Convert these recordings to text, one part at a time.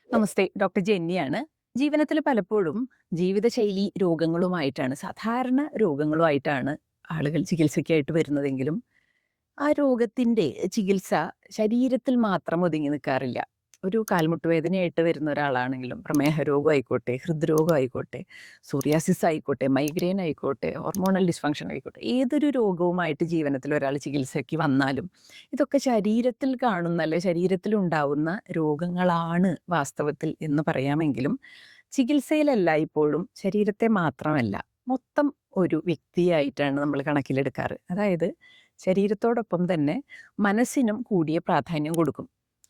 നമസ്തേ, doctor ജെന്നിയാണ്. ജീവിതത്തിൽ പലപ്പോഴും ജീവിതശൈലി രോഗങ്ങളുമായിട്ടാണ്, സാധാരണ രോഗങ്ങളുമായിട്ടാണ് ആളുകൾ ചികിത്സയ്ക്കായിട്ട് വരുന്നതെങ്കിലും ആ രോഗത്തിന്റെ ചികിത്സ ശരീരത്തിൽ മാത്രം ഒതുങ്ങി നിൽക്കാറില്ല. ഒരു കാൽമുട്ട് വേദനയായിട്ട് വരുന്ന ഒരാളാണെങ്കിലും പ്രമേഹ രോഗം ആയിക്കോട്ടെ, ഹൃദ്രോഗം ആയിക്കോട്ടെ, സോറിയാസിസ് ആയിക്കോട്ടെ, മൈഗ്രെയിൻ ആയിക്കോട്ടെ, ഹോർമോണൽ ഡിസ്ഫങ്ഷൻ ആയിക്കോട്ടെ, ഏതൊരു രോഗവുമായിട്ട് ജീവനത്തിൽ ഒരാൾ ചികിത്സയ്ക്ക് വന്നാലും ഇതൊക്കെ ശരീരത്തിൽ കാണുന്ന അല്ലെ ശരീരത്തിൽ ഉണ്ടാവുന്ന രോഗങ്ങളാണ് വാസ്തവത്തിൽ എന്ന് പറയാമെങ്കിലും ചികിത്സയിലല്ല ഇപ്പോഴും ശരീരത്തെ മാത്രമല്ല മൊത്തം ഒരു വ്യക്തിയായിട്ടാണ് നമ്മൾ കണക്കിലെടുക്കാറ്. അതായത് ശരീരത്തോടൊപ്പം തന്നെ മനസ്സിനും കൂടിയ പ്രാധാന്യം കൊടുക്കും.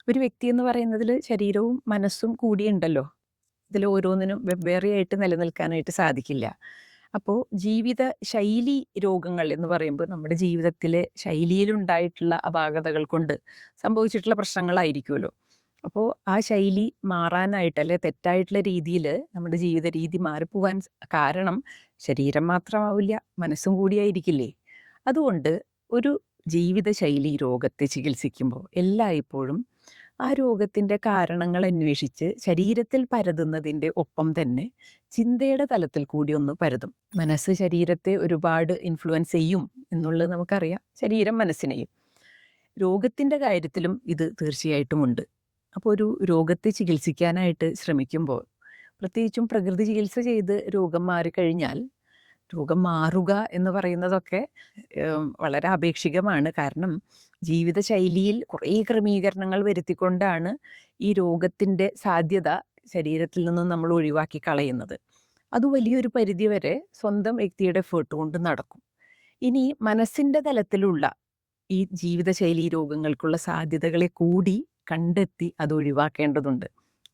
ഒരു വ്യക്തി എന്ന് പറയുന്നതിൽ ശരീരവും മനസ്സും കൂടിയുണ്ടല്ലോ. ഇതിൽ ഓരോന്നിനും വെവ്വേറെയായിട്ട് നിലനിൽക്കാനായിട്ട് സാധിക്കില്ല. അപ്പോൾ ജീവിത ശൈലി രോഗങ്ങൾ എന്ന് പറയുമ്പോൾ നമ്മുടെ ജീവിതത്തിലെ ശൈലിയിലുണ്ടായിട്ടുള്ള അപാകതകൾ കൊണ്ട് സംഭവിച്ചിട്ടുള്ള പ്രശ്നങ്ങളായിരിക്കുമല്ലോ. അപ്പോൾ ആ ശൈലി മാറാനായിട്ട് അല്ലെ തെറ്റായിട്ടുള്ള രീതിയിൽ നമ്മുടെ ജീവിത രീതി മാറിപ്പോവാൻ കാരണം ശരീരം മാത്രമാവില്ല, മനസ്സും കൂടിയായിരിക്കില്ലേ. അതുകൊണ്ട് ഒരു ജീവിതശൈലി രോഗത്തെ ചികിത്സിക്കുമ്പോൾ എല്ലായ്പ്പോഴും ആ രോഗത്തിൻ്റെ കാരണങ്ങൾ അന്വേഷിച്ച് ശരീരത്തിൽ പരതുന്നതിൻ്റെ ഒപ്പം തന്നെ ചിന്തയുടെ തലത്തിൽ കൂടി ഒന്ന് പരതും. മനസ്സ് ശരീരത്തെ ഒരുപാട് ഇൻഫ്ലുവൻസ് ചെയ്യും എന്നുള്ളത് നമുക്കറിയാം, ശരീരം മനസ്സിനെയും. രോഗത്തിൻ്റെ കാര്യത്തിലും ഇത് തീർച്ചയായിട്ടും ഉണ്ട്. അപ്പോൾ ഒരു രോഗത്തെ ചികിത്സിക്കാനായിട്ട് ശ്രമിക്കുമ്പോൾ പ്രത്യേകിച്ചും പ്രകൃതി ചികിത്സ ചെയ്ത് രോഗം മാറിക്കഴിഞ്ഞാൽ രോഗം മാറുക എന്ന് പറയുന്നതൊക്കെ വളരെ അപേക്ഷികമാണ്. കാരണം ജീവിതശൈലിയിൽ കുറേ ക്രമീകരണങ്ങൾ വരുത്തിക്കൊണ്ടാണ് ഈ രോഗത്തിൻ്റെ സാധ്യത ശരീരത്തിൽ നിന്നും നമ്മൾ ഒഴിവാക്കി കളയുന്നത്. അത് വലിയൊരു പരിധിവരെ സ്വന്തം വ്യക്തിയുടെ എഫേർട്ട് കൊണ്ട് നടക്കും. ഇനി മനസ്സിൻ്റെ തലത്തിലുള്ള ഈ ജീവിതശൈലി രോഗങ്ങൾക്കുള്ള സാധ്യതകളെ കൂടി കണ്ടെത്തി അത് ഒഴിവാക്കേണ്ടതുണ്ട്.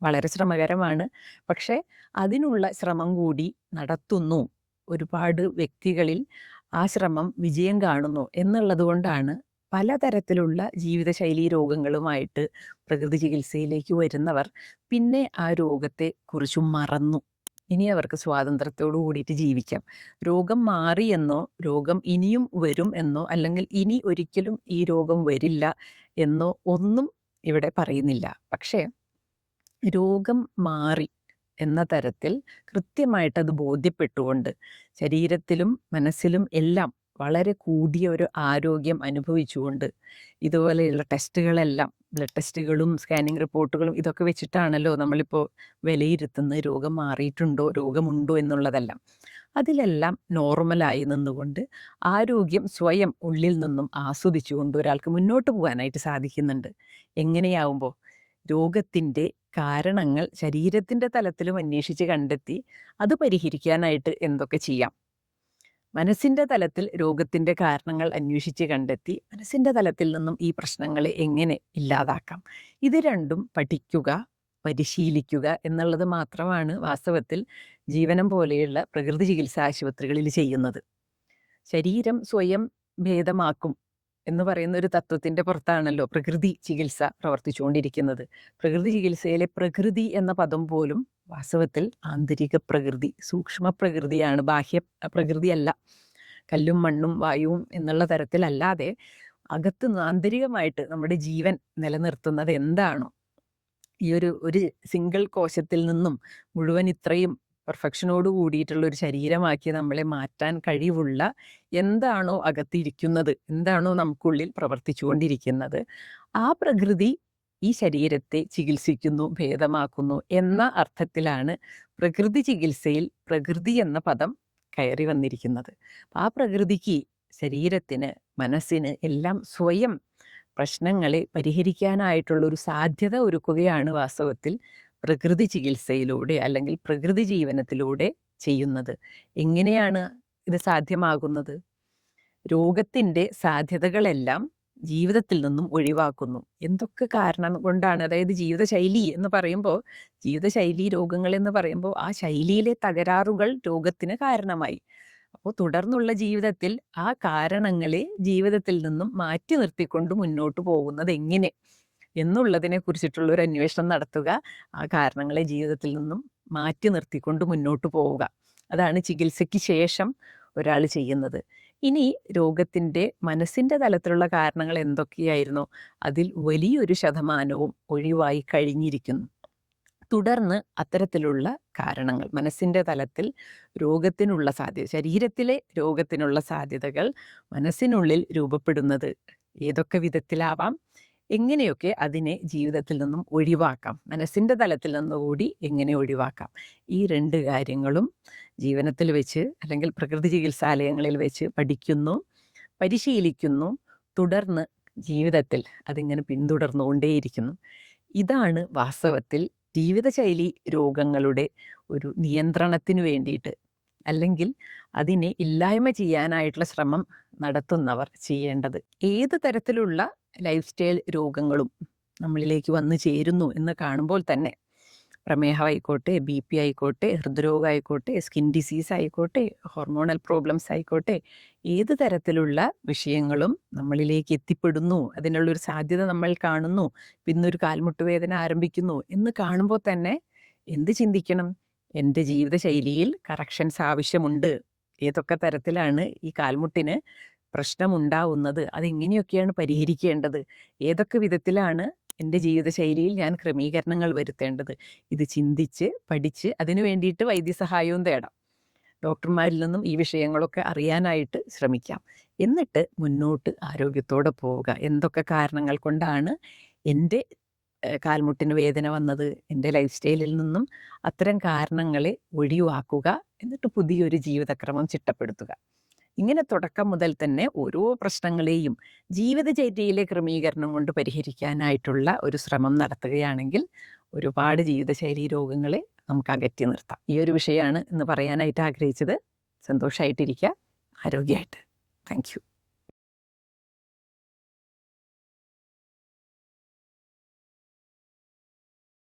വളരെ ശ്രമകരമാണ്. പക്ഷേ അതിനുള്ള ശ്രമം കൂടി നടത്തുന്നു. ഒരുപാട് വ്യക്തികളിൽ ആ ശ്രമം വിജയം കാണുന്നു എന്നുള്ളത് കൊണ്ടാണ് പലതരത്തിലുള്ള ജീവിതശൈലീ രോഗങ്ങളുമായിട്ട് പ്രകൃതി ചികിത്സയിലേക്ക് വരുന്നവർ പിന്നെ ആ രോഗത്തെ കുറിച്ച് മറന്നു. ഇനി അവർക്ക് സ്വാതന്ത്ര്യത്തോടു കൂടിയിട്ട് ജീവിക്കാം. രോഗം മാറിയെന്നോ രോഗം ഇനിയും വരും എന്നോ അല്ലെങ്കിൽ ഇനി ഒരിക്കലും ഈ രോഗം വരില്ല എന്നോ ഒന്നും ഇവിടെ പറയുന്നില്ല. പക്ഷേ രോഗം മാറി എന്ന തരത്തിൽ കൃത്യമായിട്ട് അത് ബോധ്യപ്പെട്ടുകൊണ്ട് ശരീരത്തിലും മനസ്സിലും എല്ലാം വളരെ കൂടിയ ഒരു ആരോഗ്യം അനുഭവിച്ചുകൊണ്ട് ഇതുപോലെയുള്ള ടെസ്റ്റുകളെല്ലാം ബ്ലഡ് ടെസ്റ്റുകളും സ്കാനിങ് റിപ്പോർട്ടുകളും ഇതൊക്കെ വെച്ചിട്ടാണല്ലോ നമ്മളിപ്പോൾ വിലയിരുത്തുന്നത് രോഗം മാറിയിട്ടുണ്ടോ രോഗമുണ്ടോ എന്നുള്ളതെല്ലാം. അതിലെല്ലാം നോർമലായി നിന്നുകൊണ്ട് ആരോഗ്യം സ്വയം ഉള്ളിൽ നിന്നും ആസ്വദിച്ചുകൊണ്ട് ഒരാൾക്ക് മുന്നോട്ട് പോകാനായിട്ട് സാധിക്കുന്നുണ്ട്. എങ്ങനെയാവുമ്പോൾ രോഗത്തിൻ്റെ കാരണങ്ങൾ ശരീരത്തിൻ്റെ തലത്തിലും അന്വേഷിച്ച് കണ്ടെത്തി അത് പരിഹരിക്കാനായിട്ട് എന്തൊക്കെ ചെയ്യാം. മനസ്സിൻ്റെ തലത്തിൽ രോഗത്തിൻ്റെ കാരണങ്ങൾ അന്വേഷിച്ച് കണ്ടെത്തി മനസ്സിൻ്റെ തലത്തിൽ നിന്നും ഈ പ്രശ്നങ്ങളെ എങ്ങനെ ഇല്ലാതാക്കാം. ഇത് രണ്ടും പഠിക്കുക, പരിശീലിക്കുക എന്നുള്ളത് മാത്രമാണ് വാസ്തവത്തിൽ ജീവനം പോലെയുള്ള പ്രകൃതി ചികിത്സാ ആശുപത്രികളിൽ ചെയ്യുന്നത്. ശരീരം സ്വയം ഭേദമാക്കും എന്ന് പറയുന്ന ഒരു തത്വത്തിൻ്റെ പുറത്താണല്ലോ പ്രകൃതി ചികിത്സ പ്രവർത്തിച്ചുകൊണ്ടിരിക്കുന്നത്. പ്രകൃതി ചികിത്സയിലെ പ്രകൃതി എന്ന പദം പോലും വാസ്തവത്തിൽ ആന്തരിക പ്രകൃതി, സൂക്ഷ്മ പ്രകൃതിയാണ്, ബാഹ്യ പ്രകൃതിയല്ല. കല്ലും മണ്ണും വായുവും എന്നുള്ള തരത്തിലല്ലാതെ അകത്ത് ആന്തരികമായിട്ട് നമ്മുടെ ജീവൻ നിലനിർത്തുന്നത് എന്താണോ, ഈ ഒരു സിംഗിൾ കോശത്തിൽ നിന്നും മുഴുവൻ ഇത്രയും പെർഫെക്ഷനോട് കൂടിയിട്ടുള്ള ഒരു ശരീരമാക്കി നമ്മളെ മാറ്റാൻ കഴിവുള്ള എന്താണോ അകത്തിരിക്കുന്നത്, എന്താണോ നമുക്കുള്ളിൽ പ്രവർത്തിച്ചുകൊണ്ടിരിക്കുന്നത്, ആ പ്രകൃതി ഈ ശരീരത്തെ ചികിത്സിക്കുന്നു, ഭേദമാക്കുന്നു എന്ന അർത്ഥത്തിലാണ് പ്രകൃതി ചികിത്സയിൽ പ്രകൃതി എന്ന പദം കയറി വന്നിരിക്കുന്നത്. ആ പ്രകൃതിക്ക് ശരീരത്തിന് മനസ്സിന് എല്ലാം സ്വയം പ്രശ്നങ്ങളെ പരിഹരിക്കാനായിട്ടുള്ളൊരു സാധ്യത ഒരുക്കുകയാണ് വാസ്തവത്തിൽ പ്രകൃതി ചികിത്സയിലൂടെ അല്ലെങ്കിൽ പ്രകൃതി ജീവനത്തിലൂടെ ചെയ്യുന്നത്. എങ്ങനെയാണ് ഇത് സാധ്യമാകുന്നത്? രോഗത്തിൻ്റെ സാധ്യതകളെല്ലാം ജീവിതത്തിൽ നിന്നും ഒഴിവാക്കുന്നു. എന്തൊക്കെ കാരണം കൊണ്ടാണ്, അതായത് ജീവിതശൈലി എന്ന് പറയുമ്പോൾ, ജീവിതശൈലി രോഗങ്ങൾ എന്ന് പറയുമ്പോൾ ആ ശൈലിയിലെ തകരാറുകൾ രോഗത്തിന് കാരണമായി. അപ്പോൾ തുടർന്നുള്ള ജീവിതത്തിൽ ആ കാരണങ്ങളെ ജീവിതത്തിൽ നിന്നും മാറ്റി നിർത്തിക്കൊണ്ട് മുന്നോട്ട് പോകുന്നത് എങ്ങനെ എന്നുള്ളതിനെ കുറിച്ചിട്ടുള്ള ഒരു അന്വേഷണം നടത്തുക, ആ കാരണങ്ങളെ ജീവിതത്തിൽ നിന്നും മാറ്റി നിർത്തിക്കൊണ്ട് മുന്നോട്ട് പോവുക. അതാണ് ചികിത്സയ്ക്ക് ശേഷം ഒരാൾ ചെയ്യുന്നത്. ഇനി രോഗത്തിൻ്റെ മനസ്സിൻ്റെ തലത്തിലുള്ള കാരണങ്ങൾ എന്തൊക്കെയായിരുന്നോ അതിൽ വലിയൊരു ശതമാനവും ഒഴിവായി കഴിഞ്ഞിരിക്കുന്നു. തുടർന്ന് അത്തരത്തിലുള്ള കാരണങ്ങൾ മനസ്സിൻ്റെ തലത്തിൽ രോഗത്തിനുള്ള സാധ്യത, ശരീരത്തിലെ രോഗത്തിനുള്ള സാധ്യതകൾ മനസ്സിനുള്ളിൽ രൂപപ്പെടുന്നത് ഏതൊക്കെ വിധത്തിലാവാം, എങ്ങനെയൊക്കെ അതിനെ ജീവിതത്തിൽ നിന്നും ഒഴിവാക്കാം, മനസ്സിൻ്റെ തലത്തിൽ നിന്നുകൂടി എങ്ങനെ ഒഴിവാക്കാം, ഈ 2 കാര്യങ്ങളും ജീവനത്തിൽ വെച്ച് അല്ലെങ്കിൽ പ്രകൃതി ചികിത്സാലയങ്ങളിൽ വെച്ച് പഠിക്കുന്നു, പരിശീലിക്കുന്നു, തുടർന്ന് ജീവിതത്തിൽ അതിങ്ങനെ പിന്തുടർന്നുകൊണ്ടേയിരിക്കുന്നു. ഇതാണ് വാസ്തവത്തിൽ ജീവിതശൈലി രോഗങ്ങളുടെ ഒരു നിയന്ത്രണത്തിന് വേണ്ടിയിട്ട് അല്ലെങ്കിൽ അതിനെ ഇല്ലായ്മ ചെയ്യാനായിട്ടുള്ള ശ്രമം നടത്തുന്നവർ ചെയ്യേണ്ടത്. ഏത് തരത്തിലുള്ള ലൈഫ് സ്റ്റൈൽ രോഗങ്ങളും നമ്മളിലേക്ക് വന്നു ചേരുന്നു എന്ന് കാണുമ്പോൾ തന്നെ, പ്രമേഹമായിക്കോട്ടെ, BP ആയിക്കോട്ടെ, ഹൃദ്രോഗമായിക്കോട്ടെ, സ്കിൻ ഡിസീസ് ആയിക്കോട്ടെ, ഹോർമോണൽ പ്രോബ്ലംസ് ആയിക്കോട്ടെ, ഏത് തരത്തിലുള്ള വിഷയങ്ങളും നമ്മളിലേക്ക് എത്തിപ്പെടുന്നു, അതിനുള്ളൊരു സാധ്യത നമ്മൾ കാണുന്നു, ഇന്നൊരു കാൽമുട്ടുവേദന ആരംഭിക്കുന്നു എന്ന് കാണുമ്പോൾ തന്നെ എന്ത് ചിന്തിക്കണം? എൻ്റെ ജീവിതശൈലിയിൽ കറക്ഷൻസ് ആവശ്യമുണ്ട്. ഏതൊക്കെ തരത്തിലാണ് ഈ കാൽമുട്ടിന് പ്രശ്നമുണ്ടാവുന്നത്, അതെങ്ങനെയൊക്കെയാണ് പരിഹരിക്കേണ്ടത്, ഏതൊക്കെ വിധത്തിലാണ് എൻ്റെ ജീവിതശൈലിയിൽ ഞാൻ ക്രമീകരണങ്ങൾ വരുത്തേണ്ടത്, ഇത് ചിന്തിച്ച് പഠിച്ച് അതിനു വേണ്ടിയിട്ട് വൈദ്യസഹായവും തേടാം. ഡോക്ടർമാരിൽ നിന്നും ഈ വിഷയങ്ങളൊക്കെ അറിയാനായിട്ട് ശ്രമിക്കാം. എന്നിട്ട് മുന്നോട്ട് ആരോഗ്യത്തോടെ പോവുക. എന്തൊക്കെ കാരണങ്ങൾ കൊണ്ടാണ് എൻ്റെ കാൽമുട്ടിന് വേദന വന്നത്, എൻ്റെ ലൈഫ് സ്റ്റൈലിൽ നിന്നും അത്തരം കാരണങ്ങളെ ഒഴിവാക്കുക. എന്നിട്ട് പുതിയൊരു ജീവിതക്രമം ചിട്ടപ്പെടുത്തുക. ഇങ്ങനെ തുടക്കം മുതൽ തന്നെ ഓരോ പ്രശ്നങ്ങളെയും ജീവിതചര്യയിലെ ക്രമീകരണം കൊണ്ട് പരിഹരിക്കാനായിട്ടുള്ള ഒരു ശ്രമം നടത്തുകയാണെങ്കിൽ ഒരുപാട് ജീവിതശൈലി രോഗങ്ങളെ നമുക്ക് അകറ്റി നിർത്താം. ഈ ഒരു വിഷയമാണ് ഇന്ന് പറയാനായിട്ട് ആഗ്രഹിച്ചത്. സന്തോഷമായിട്ടിരിക്കുക, ആരോഗ്യമായിട്ട്. Thank U.